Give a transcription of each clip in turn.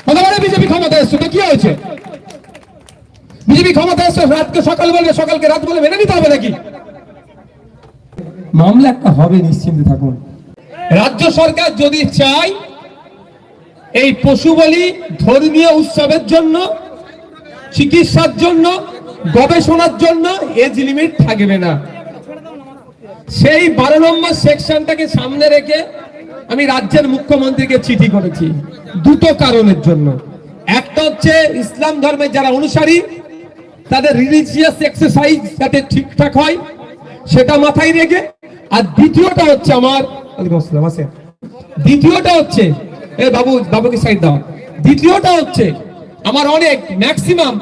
বলে বিজেপি ক্ষমতা এসছে, তো কি হয়েছে? বিজেপি ক্ষমতা এসছে, রাতকে সকাল বলবে, সকালকে রাত বলে মেনে নিতে হবে নাকি? মামলা একটা হবে, নিশ্চিন্তে থাকুন। রাজ্য সরকার যদি চায় এই পশু বলি ধর্মীয় উৎসবের জন্য, চিকিৎসার জন্য, গবেষণার জন্য এজ লিমিট থাকবে না। সেই 12 নম্বর সেকশনটাকে সামনে রেখে আমি রাজ্যের মুখ্যমন্ত্রীকে চিঠি করেছি দুটো কারণের জন্য। একটা হচ্ছে ইসলাম ধর্মের যারা অনুসারী তাদের রিলিজিয়াস এক্সারসাইজ যাতে ঠিকঠাক হয় সেটা মাথায় রেখে, আর দ্বিতীয়টা হচ্ছে বাবুকে সাইড দাও। দ্বিতীয়টা হচ্ছে আমার অনেক ম্যাক্সিমাম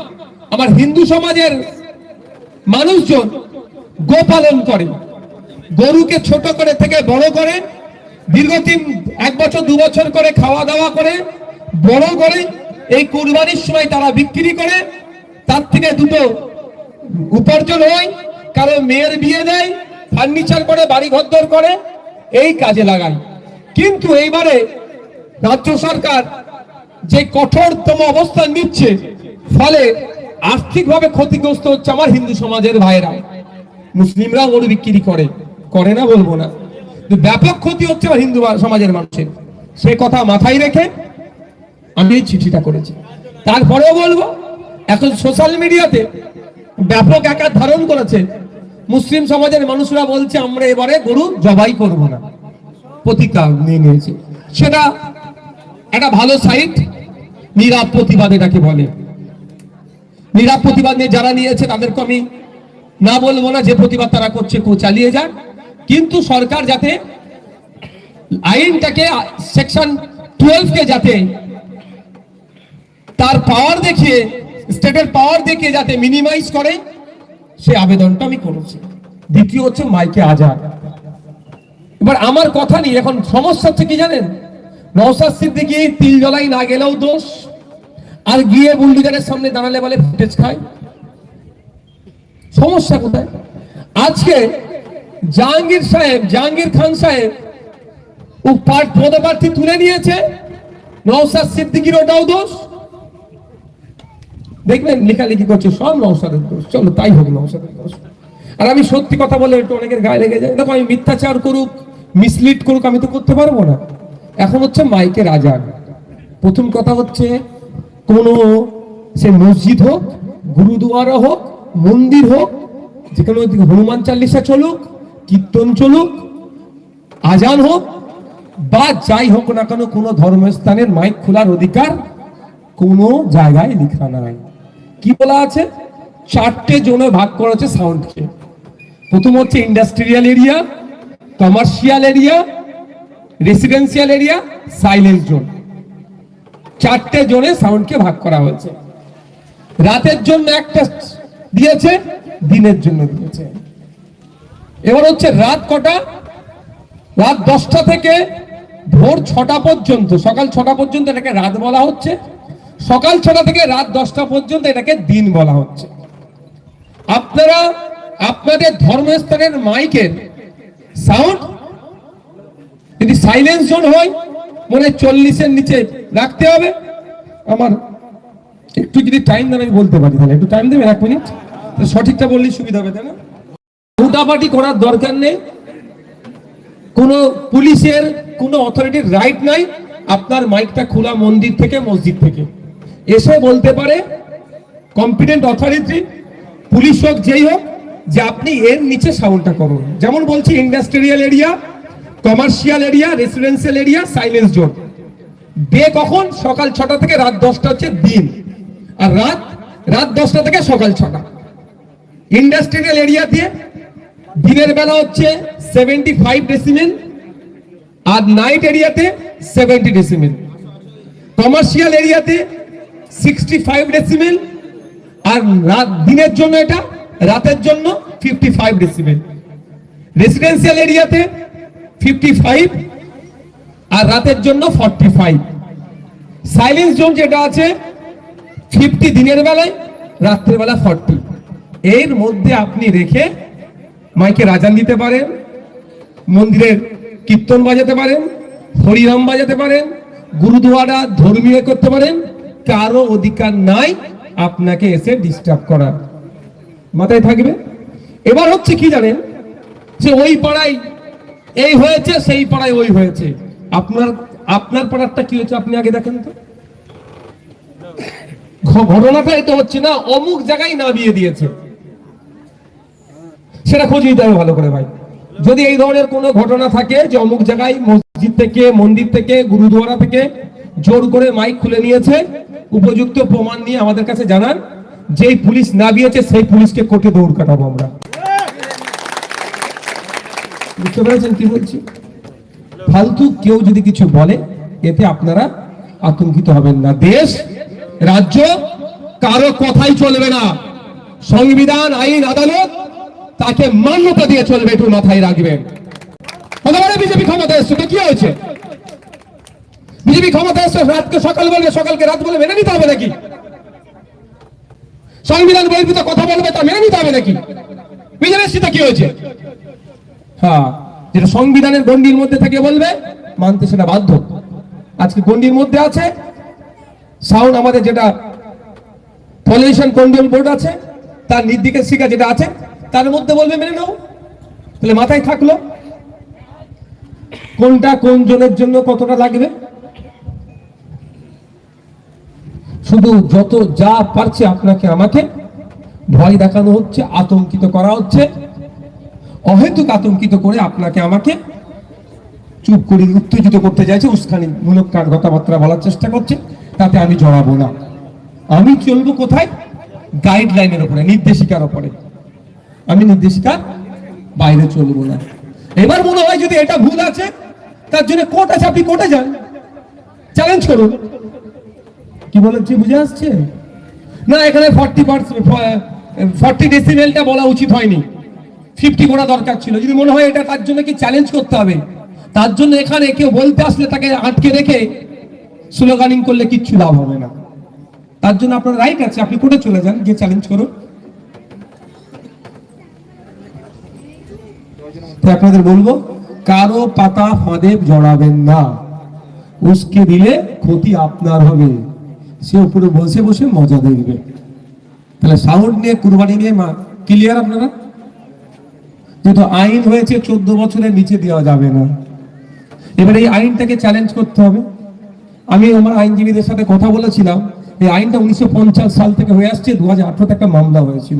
আমার হিন্দু সমাজের মানুষজন গোপালন করে, গরুকে ছোট করে থেকে বড় করে দীর্ঘদিন 1 বছর 2 বছর করে খাওয়া দাওয়া করে বড় করে এই কুরবানির সময় তারা বিক্রি করে, তার থেকে দুটো উপার্জন হয়, কারো মেয়ের বিয়ে দেয়, ফার্নিচার করে, বাড়ি ঘরদর করে, এই কাজে লাগায়। কিন্তু এইবারে রাজ্য সরকার যে কঠোরতম অবস্থান নিচ্ছে, ফলে আর্থিকভাবে ক্ষতিগ্রস্ত হচ্ছে আমার হিন্দু সমাজের ভাইরা। মুসলিমরা গরু বিক্রি করে না বলবো না, ব্যাপক ক্ষতি হচ্ছে আমার হিন্দু সমাজের মানুষের। সে কথা মাথায় রেখে আমি এই চিঠিটা করেছি। তারপরেও বলবো, এখন সোশ্যাল মিডিয়াতে ব্যাপক আকার ধারণ করেছে, মুসলিম সমাজের মানুষরা বলছে আমরা এবারে গরু জবাই করব না, প্রতিজ্ঞা নিয়ে নিয়েছে। সেটা একটা ভালো সাইট, নীরব প্রতিবাদ এটাকে বলে। নীরব প্রতিবাদ নিয়ে যারা নিয়েছে তাদেরকে আমি না বলবো না, যে প্রতিবাদ তারা করছে চালিয়ে যাক, কিন্তু সরকার যাতে আইনটাকে সেকশন 12 কে যাতে তার পাওয়ার দেখিয়ে, স্টেটের পাওয়ার দেখিয়ে যাতে মিনিমাইজ করে, সে আবেদনটা আমি করেছি। দ্বিতীয় হচ্ছে মাইকে আজাদ। এবার আমার কথা নেই, এখন সমস্যা হচ্ছে কি জানেন, নওশাদ সিদ্দিকী তিল জ্বলাই না গেলেও দোষ, আর গিয়ে বুলডোজারের সামনে দাঁড়ালে বলে ফুটেজ খায়। সমস্যা কোথায়? আজকে জাহাঙ্গীর খান সাহেব ও পদপ্রার্থী তুলে নিয়েছে, নওশাদ সিদ্দিকীর ওটাও দোষ। দেখবেন লেখালেখি করছে সব নওশাদের দোষ, চলো তাই হোক নওশাদের দোষ। আর আমি সত্যি কথা বলে একটু অনেকের গায়ে লেগে যায়। দেখো, আমি মিথ্যাচার করুক, মিসলিড করুক, আমি তো করতে পারবো না। এখন হচ্ছে মাইকের আজান। প্রথম কথা হচ্ছে, কোন সে মসজিদ হোক, গুরুদুয়ারা হোক, মন্দির হোক, যেখানে হনুমান চালিসা চলুক, কীর্তন চলুক, আজান হোক বা যাই হোক না কেন, কোন ধর্মস্থানের মাইক খোলার অধিকার কোন জায়গায় লেখা নাই। কি বলা আছে? 4টে জোনে ভাগ করা আছে সাউন্ডকে। প্রথম হচ্ছে industrial area, commercial area, residential area, silence zone. 4টে জোনে সাউন্ডকে ভাগ করা হয়েছে। রাতের জন্য একটা দিয়েছে, দিনের জন্য দিয়েছে। এবার হচ্ছে রাত কটা? রাত 10টা থেকে ভোর 6টা পর্যন্ত, সকাল 6টা পর্যন্ত এটাকে রাত বলা হচ্ছে। সকাল 6টা থেকে রাত 10টা পর্যন্ত এটাকে দিন বলা হচ্ছে। আপনারা আপনাদের ধর্মস্থানের মাইকের সাউন্ড যদি সাইলেন্স জোন হয়, মনে 40-এর নিচে রাখতে হবে। আমার একটু যদি টাইম দেন আমি বলতে পারি, তাহলে একটু টাইম দেবেন 1 মিনিট, সঠিকটা বললেই সুবিধা হবে, তাই না? হুটাপাটি করার দরকার নেই। কোন পুলিশের কোন অথরিটির রাইট নাই আপনার মাইকটা খোলা মন্দির থেকে, মসজিদ থেকে এসে বলতে পারে কম্পিটেন্ট অথরিটি, পুলিশ হোক যেই হোক, যে আপনি এর নিচে সাউন্ডটা করুন। যেমন বলছি, industrial area, commercial area, residential area, silence zone. Day কখন? সকাল 6টা থেকে রাত 10টা হচ্ছে দিন, আর রাত 10টা থেকে সকাল 6টা। ইন্ডাস্ট্রিয়াল এরিয়া দিয়ে দিনের বেলা হচ্ছে 75 ডেসিমেল, আর নাইট এরিয়াতে 70 ডেসিমেল। কমার্শিয়াল এরিয়াতে 65 ডেসিমেল, আর দিনের জন্য এটা, রাতের জন্য 55 ডেসিমেল। রেসিডেন্সিয়াল এরিয়াতে 55 আর রাতের জন্য 45। সাইলেন্স জোন যেটা আছে 50 দিনের বেলায়, রাত্রের বেলা 40। এর মধ্যে আপনি রেখে মাইকে আজান দিতে পারেন, মন্দিরের কীর্তন বাজাতে পারেন, হরিনাম বাজাতে পারেন, গুরুদুয়ারা ধর্মীয় করতে পারেন, কারো অধিকার নাই আপনাকে এসে ডিস্টার্ব করার। মাথায় থাকবে। এবার হচ্ছে কি জানেন, যে ওই পাড়ায় এই হয়েছে, সেই পাড়ায় ওই হয়েছে। আপনার পাড়ারটা কি হয়েছে আপনি আগে দেখেন তো। ঘটনাটা এটা হচ্ছে না অমুক জায়গায় না বিয়ে দিয়েছে, সেটা খোঁজ নিতে হবে ভালো করে ভাই। যদি এই ধরনের কোনো ঘটনা থাকে যে অমুক জায়গায় মসজিদ থেকে, মন্দির থেকে, গুরুদুয়ারা থেকে জোর করে মাইক খুলে নিয়েছে, উপযুক্ত প্রমাণ নিয়ে আমাদের কাছে জানান। যেই পুলিশ না বিয়েছে সেই পুলিশকে কোর্টে দৌড় কাটাবো আমরা। বুঝতে পেরেছেন কি বলছি? ফালতু কেউ যদি কিছু বলে এতে আপনারা আতঙ্কিত হবেন না। দেশ রাজ্য কারো কথাই চলবে না। সংবিধান, আইন, আদালত তাকে মান্যতা দিয়ে চলবে, একটু মাথায় রাখবেন। বিজেপি ক্ষমতা এসছে তো কি হয়েছে? বিজেপি ক্ষমতা এসছে, রাতকে সকাল বলবে, সকালকে রাত বলে মেনে নিতে হবে নাকি? সংবিধান বহির্ভূত কথা বলবে তা মেনে নিতে হবে নাকি? বিজেপি এসছে কি হয়েছে? হ্যাঁ, যেটা সংবিধানের গণ্ডির মধ্যে থেকে বলবে মানতে সেটা বাধ্য। আজকে গণ্ডির মধ্যে আছে সাউন্ড, আমাদের যেটা পলিউশন কন্ট্রোল বোর্ড আছে তার নির্দেশিকা যেটা আছে তার মধ্যে বলবে মেনে নাও। তাহলে মাথায় থাকলো কোনটা কোন জনের জন্য কতটা লাগবে। শুধু যত যা পারছে আপনাকে আমাকে ভয় দেখানো হচ্ছে, আতঙ্কিত করা হচ্ছে, অহেতুক আতঙ্কিত করে আপনাকে আমাকে চুপ করে উত্তেজিত করতে চাইছে, উস্কানিমূলক কথাবার্তা বলার চেষ্টা করছে। তাতে আমি জড়াবো না। আমি চলবো কোথায়? গাইডলাইনের উপরে, নির্দেশিকার উপরে। আমি নির্দেশিকার বাইরে চলবো না। এবার মনে হয় যদি এটা ভুল আছে, তার জন্য কোর্ট আছে, আপনি কোর্টে যান, চ্যালেঞ্জ করুন। কি বলেছি বুঝে আসছে? না এখানে 40 ডেসিবেলটা বলা উচিত হয়নি, 50 করা দরকার ছিল। যদি মনে হয় এটা তার জন্য কি চ্যালেঞ্জ করতে হবে, তার জন্য এখানে কেউ বলতে আসলে তাকে আটকে রেখে স্লোগানিং করলে কিচ্ছু লাভ হবে না। তার জন্য আপনার রাইট আছে, আপনি কোর্টে চলে যান, গিয়ে চ্যালেঞ্জ করুন। আপনাদের বলবো কারো পাতা ফাঁদে জড়াবেন না, উস্কে দিলে ক্ষতি আপনার হবে। সে উপরে বসে বসে মজা দেখবে। তাহলে সাউন্ড নিয়ে, কুরবানি নিয়ে ক্লিয়ার আপনারা? যেহেতু আইন হয়েছে 14 বছরের নিচে দেওয়া যাবে না, এবার এই আইনটাকে চ্যালেঞ্জ করতে হবে। আমি আমার আইনজীবীদের সাথে কথা বলেছিলাম, এই আইনটা 1950 সাল থেকে হয়ে আসছে। 2018 একটা মামলা হয়েছিল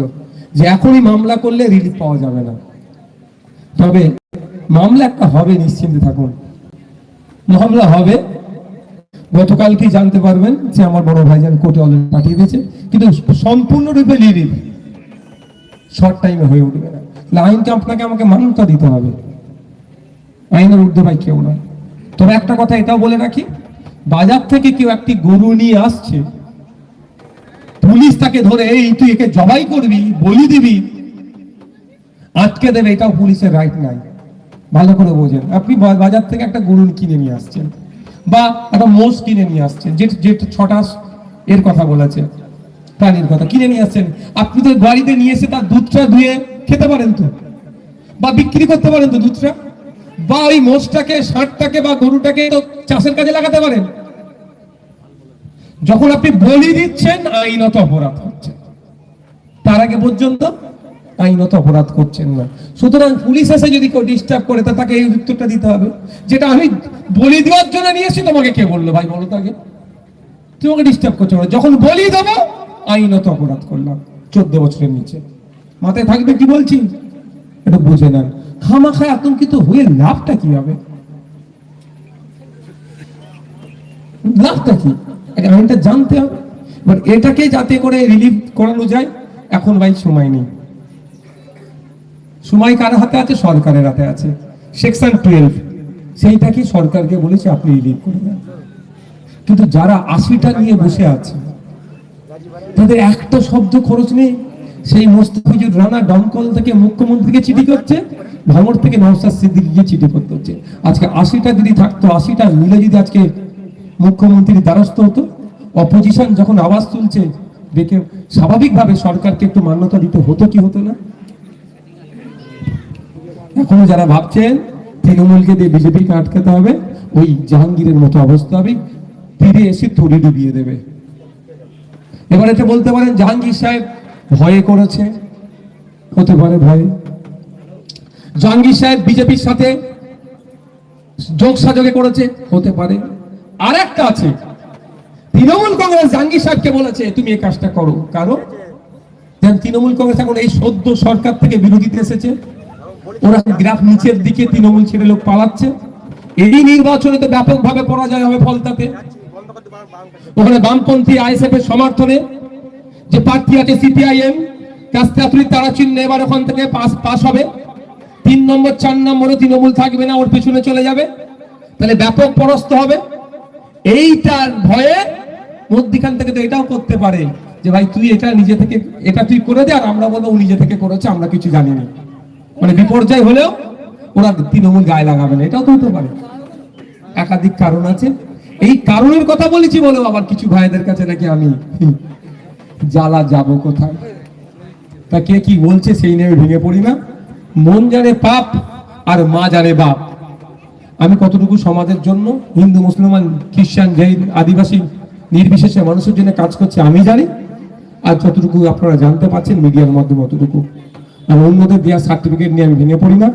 যে এখনই মামলা করলে রিলিফ পাওয়া যাবে না। তবে মামলা একটা হবে, নিশ্চিন্তে থাকুন, মামলা হবে। গতকালকেই জানতে পারবেন যে আমার বড় ভাইজান কোর্টে অলরেডি পাঠিয়ে দিয়েছে, কিন্তু সম্পূর্ণরূপে রিলিফ শর্ট টাইমে হয়ে উঠবে না। আইনকে আপনাকে আমাকে মান্যতা দিতে হবে, আইনের ঊর্ধ্বে ভাই কেউ নয়। তবে একটা কথা এটাও বলে রাখি, বাজার থেকে কেউ একটি গরু নিয়ে আসছে, পুলিশ তাকে ধরে এই তুই একে জবাই করবি, বলি দিবি, আটকে দেবে, এটাও পুলিশের রাইট নাই। ভালো করে বোঝেন। আপনি বাজার থেকে একটা গরু কিনে নিয়ে আসছেন বা একটা মোষ কিনে নিয়ে আসছেন, যে 6টা এর কথা বলেছে, প্রাণীর কথা কিনে নিয়ে আসছেন। আপনি তো বাড়িতে নিয়ে এসে তার দুধটা ধুয়ে খেতে পারেন তো, বা বিক্রি করতে পারেন তো দুধটা, বা ওই মোষটাকে, ষাঁড়টাকে বা গরুটাকে তো চাষের কাজে লাগাতে পারেন। যখন আপনি বলি দিচ্ছেন আইনত অপরাধ হচ্ছে, তার আগে পর্যন্ত আইনত অপরাধ করছেন না। সুতরাং পুলিশ এসে যদি কেউ ডিস্টার্ব করে তাকে এই উত্তরটা দিতে হবে, যেটা আমি বলি দেওয়ার জন্য নিয়েছি। তোমাকে কে বললো ভাই, বলো তাকে, তোমাকে ডিস্টার্ব করছো না। যখন বলি দেবো আইনত অপরাধ করলাম, 14 বছরের নিচে। মাথায় থাকবে কি বলছি, এটা বুঝে নেন। খামাখায় আতঙ্কিত হয়ে লাভটা কি হবে? লাভটা কি আইনটা জানতে হবে। বাট এটাকে যাতে করে রিলিফ করানো যায়, এখন ভাই সময় নেই। সময় কার হাতে আছে? সরকারের হাতে আছে। সেকশন 12 সেইটাকে সরকারকে বলেছে আপনি রিলিভ করে দেন। কিন্তু যারা 80টা নিয়ে বসে আছে, তাদের একটা শব্দ খরচ নেই। সেই মোস্তাফিজুর রানা দমকল থেকে মুখ্যমন্ত্রীকে চিঠি করছে, ভাঙড় থেকে নওশাদ সিদ্দিকীকে চিঠি করতে হচ্ছে। আজকে 80টা যদি থাকতো, 80টা মিলে যদি আজকে মুখ্যমন্ত্রীর দ্বারস্থ হতো, অপোজিশন যখন আওয়াজ তুলছে দেখে স্বাভাবিকভাবে সরকারকে একটু মান্যতা দিতে হতো কি হতো না? এখনো যারা ভাবছেন তৃণমূলকে দিয়ে বিজেপিকে আটকাতে হবে, ওই জাহাঙ্গীরের মতো অবস্থা হবে, ফিরে এসে তড়ি ডুবিয়ে দেবে। এবার এটা বলতে পারেন জাহাঙ্গীর সাহেব ভয়ে করেছে, হতে পারে ভয়ে। জাহাঙ্গীর সাহেব বিজেপির সাথে যোগ সাজগে করেছে, হতে পারে। আর একটা আছে, তৃণমূল কংগ্রেস জাহাঙ্গীর সাহেবকে বলেছে তুমি এই কাজটা করো, কারণ তৃণমূল কংগ্রেস এখন এই সদ্য সরকার থেকে বিরোধীতে এসেছে, ওরা গ্রাফ নিচের দিকে, তৃণমূল ছেড়ে লোক পালাচ্ছে। এই নির্বাচনে তো ব্যাপকভাবে পরাজয় হবে ফলতাতে। ওখানে বামপন্থী আইএসএফ এর সমর্থনে যে প্রার্থী আছে সিপিআইএম, কাস্তাতুলির তারা চিহ্ন এবার ওখান থেকে পাস হবে। 3 নম্বর 4 নম্বরে তৃণমূল থাকবে না, ওর পেছনে চলে যাবে, তাহলে ব্যাপক পরাস্ত হবে। এইটার ভয়ে মধ্যখান থেকে তো এটাও করতে পারে যে ভাই তুই এটা নিজে থেকে এটা তুই করে দে, আর আমরা বলবো ও নিজে থেকে করেছে, আমরা কিছু জানি না। মানে বিপর্যয় হলেও ওরা তৃণমূল গায়ে লাগাবে না, এটাও তো হতে পারে। একাধিক কারণ আছে। এই কারণের কথা বলেছি বলেও আবার কিছু ভাইদের কাছে নাকি আমি জ্বালা যাব কোথায়, তা কে কি বলছে সেই নিয়ে ভেঙে পড়ি না। মন জানে পাপ আর মা জানে বাপ। আমি কতটুকু সমাজের জন্য, হিন্দু মুসলমান খ্রিস্টান জৈন আদিবাসী নির্বিশেষে মানুষের জন্য কাজ করছে আমি জানি, আর যতটুকু আপনারা জানতে পারছেন মিডিয়ার মাধ্যমে অতটুকু। আর অন্যদের দেওয়া সার্টিফিকেট নিয়ে আমি ভেঙে পড়ি না।